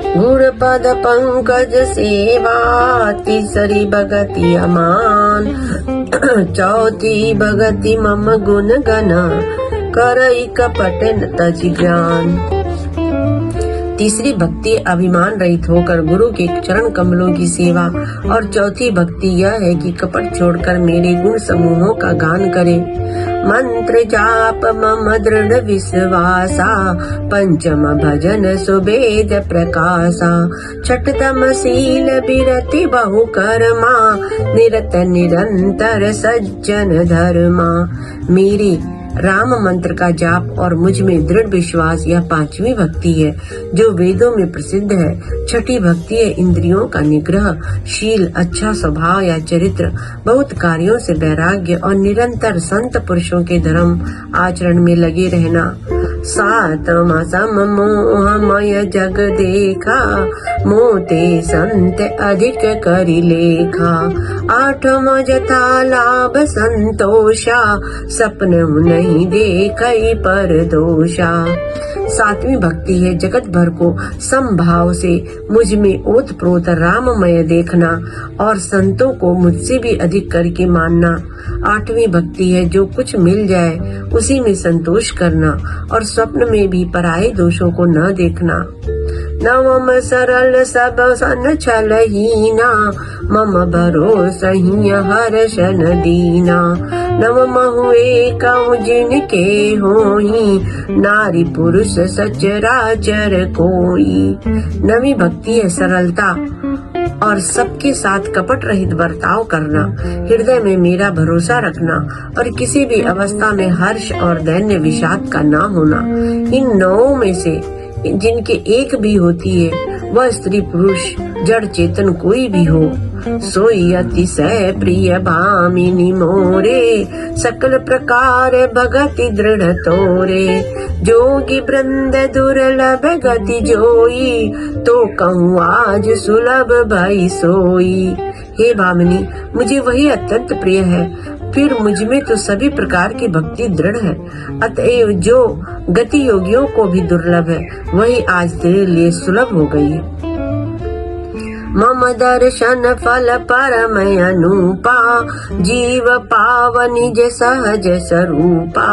गुर पद पंकज सेवा, तीसरी भगति अमान, चौथी भगति मम गुण गण, करई कपट न तज ज्ञान। तीसरी भक्ति अभिमान रहित होकर गुरु के चरण कमलों की सेवा, और चौथी भक्ति यह है कि कपट छोड़कर मेरे गुण समूहों का गान करे। मंत्र जाप मम दृढ़ विश्वासा, पंचम भजन सुबेद प्रकाशा, छठतम शील विरति बहु कर्मा, निरत निरंतर सज्जन धर्मा। मेरे राम मंत्र का जाप और मुझ में दृढ़ विश्वास, यह पांचवी भक्ति है जो वेदों में प्रसिद्ध है। छठी भक्ति है इंद्रियों का निग्रह, शील, अच्छा स्वभाव या चरित्र, बहुत कार्यों से वैराग्य और निरंतर संत पुरुषों के धर्म आचरण में लगे रहना। सातवां सम मोहमय जग देखा, मोते संत अधिक करि लेखा, आठवां जथा लाभ संतोषा, सपन नहीं देखई पर दोषा। सातवीं भक्ति है जगत भर को समभाव से मुझ में ओत प्रोत राममय देखना और संतों को मुझसे भी अधिक करके मानना। आठवीं भक्ति है जो कुछ मिल जाए उसी में संतोष करना और स्वप्न में भी पराये दोषों को न देखना। नवम सरल सब सन छल हीना, मम भरोसहि हर्षन दीना, नवम हुए कऊ जिनके होई, नारी पुरुष सचराचर कोई। नवी भक्ति है सरलता और सबके साथ कपट रहित बर्ताव करना, हृदय में मेरा भरोसा रखना और किसी भी अवस्था में हर्ष और दैन्य विषाद का न होना। इन नौ में से जिनके एक भी होती है वह स्त्री पुरुष जड़ चेतन कोई भी हो, सोई अतिशय प्रिय भामिनी मोरे, सकल प्रकार भगति दृढ़ तोरे, जोगी वृंद दुर्लभ गति जोई, तो कहूँ आज सुलभ भई सोई। हे भामिनी, मुझे वही अत्यंत प्रिय है, फिर मुझ में तो सभी प्रकार की भक्ति दृढ़ है, अतएव जो गति योगियों को भी दुर्लभ है वही आज तेरे लिए सुलभ हो गई है। मम दर्शन फल परम अनुपा, जीव पाव निज सहज स्वरूपा,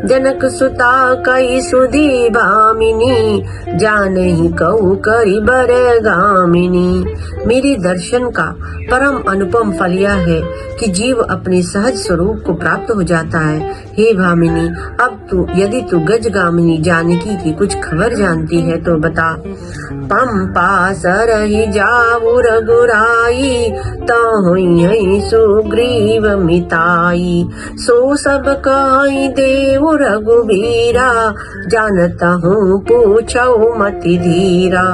जनक सुता कई सुधी भामिनी, जानहि कहु करि बर गामिनी। मेरे दर्शन का परम अनुपम फल यह है कि जीव अपने सहज स्वरूप को प्राप्त हो जाता है। हे भामिनी, अब यदि तू गजगामिनी जानकी की कुछ खबर जानती है तो बता। पंपा सरहि जाऊ रघुराई, तहुँ सुग्रीव मिताई, सो सब काई देव रघुबीरा, जानता हूँ पूछो मति धीरा।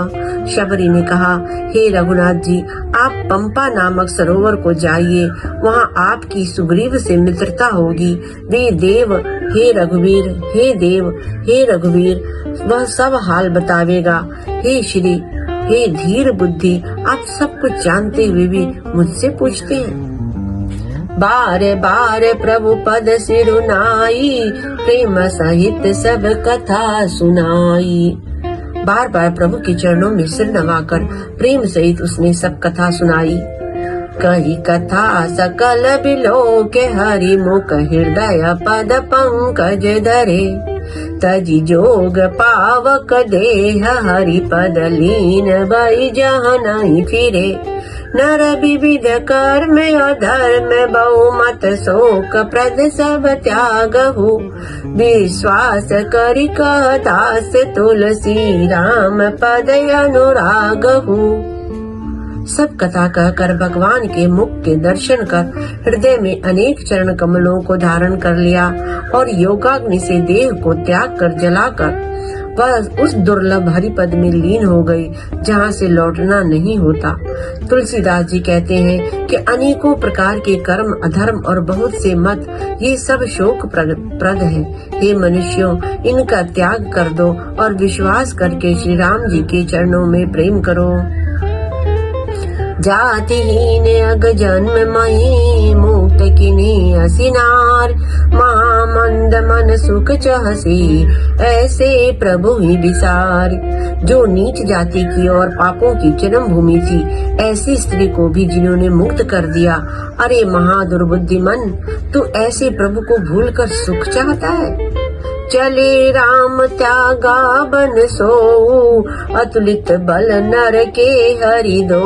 शबरी ने कहा, हे रघुनाथ जी, आप पंपा नामक सरोवर को जाइए, वहाँ आपकी सुग्रीव से मित्रता होगी। वे देव हे रघुवीर, हे देव हे रघुवीर, वह सब हाल बतावेगा। हे श्री, हे धीर बुद्धि, आप सब कुछ जानते हुए भी मुझसे पूछते हैं। बार बार प्रभु पद सिरुनाई, प्रेम सहित सब कथा सुनाई। बार बार प्रभु के चरणों में सिर नवाकर प्रेम सहित उसने सब कथा सुनाई। कही कथा सकल बिलो के हरि मुख, हृदय पद पंकज धरे, तजी जोग पावक देह, हरि पद लीन भई जहाँ नहीं फिरे। नर विविध कर्म अधर्म, बहुमत शोक प्रद सब त्यागहु, विश्वास करि कह दास, तुलसी राम पद अनुरागहु। सब कथा कहकर भगवान के मुख के दर्शन कर हृदय में अनेक चरण कमलों को धारण कर लिया और योगाग्नि से देह को त्याग कर जलाकर वह उस दुर्लभ हरिपद में लीन हो गई जहाँ से लौटना नहीं होता। तुलसीदास जी कहते हैं कि अनेकों प्रकार के कर्म, अधर्म और बहुत से मत, ये सब शोक प्रद है। हे मनुष्यों, इनका त्याग कर दो और विश्वास करके श्री राम जी के चरणों में प्रेम करो। जातिहीन अग जन्म मही मुक्त किनी असिनार महामंद मन सुख चहसी ऐसे प्रभु ही विसार। जो नीच जाति की और पापों की जन्म भूमि थी, ऐसी स्त्री को भी जिन्होंने मुक्त कर दिया। अरे महादुर्बुद्धि मन, तू ऐसे प्रभु को भूलकर सुख चाहता है। चले राम त्यागा बन सोऊ, अतुलित बल नर के हरि दो।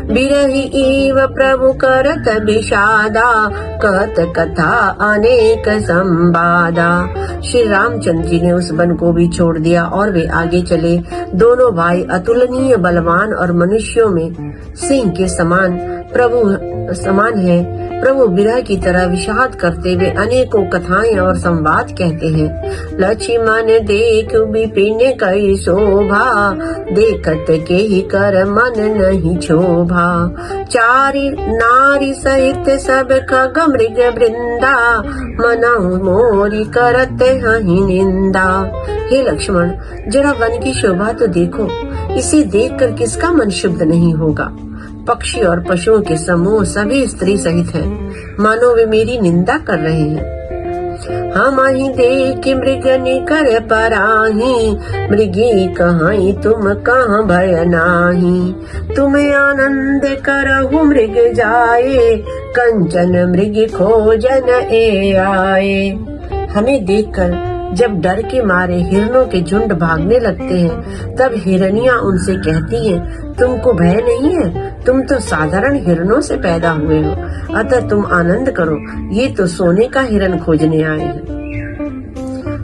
बिरही ईव प्रभु करत विषादा, कहत कथा अनेक संवादा। श्री रामचंद्र जी ने उस वन को भी छोड़ दिया और वे आगे चले। दोनों भाई अतुलनीय बलवान और मनुष्यों में सिंह के समान है। प्रभु विरह की तरह विषाद करते हुए अनेकों कथाएं और संवाद कहते हैं। लक्ष्मण देख विपिन कई शोभा, देखत के ही कर मन नहीं क्षोभा। चारि नारी सहित सब खग मृग वृंदा, मनहु मोरी करत हहि निंदा। हे लक्ष्मण, जरा वन की शोभा तो देखो, इसे देखकर किसका मन शुद्ध नहीं होगा। पक्षी और पशुओं के समूह सभी स्त्री सहित हैं, मानो वे मेरी निंदा कर रहे हैं। हम ही देख मृग निकर पराही, मृगी कहाई तुम कहाँ भय नाही। तुम्हें आनंद करहु मृग जाए, कंचन मृग खोजन ए आए। हमें देखकर जब डर के मारे हिरणों के झुंड भागने लगते हैं, तब हिरनियां उनसे कहती हैं, तुमको भय नहीं है, तुम तो साधारण हिरणों से पैदा हुए हो, अतः तुम आनंद करो, ये तो सोने का हिरण खोजने आए हैं।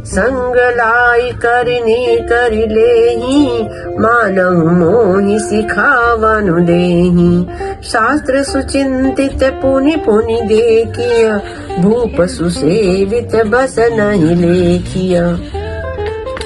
संग लाई करनी कर लेही, मानव मोहि सिखावनु देही। शास्त्र सुचिंतित पुनि पुनि देखिया, भूप सुसेवित बस नहीं लेखिया।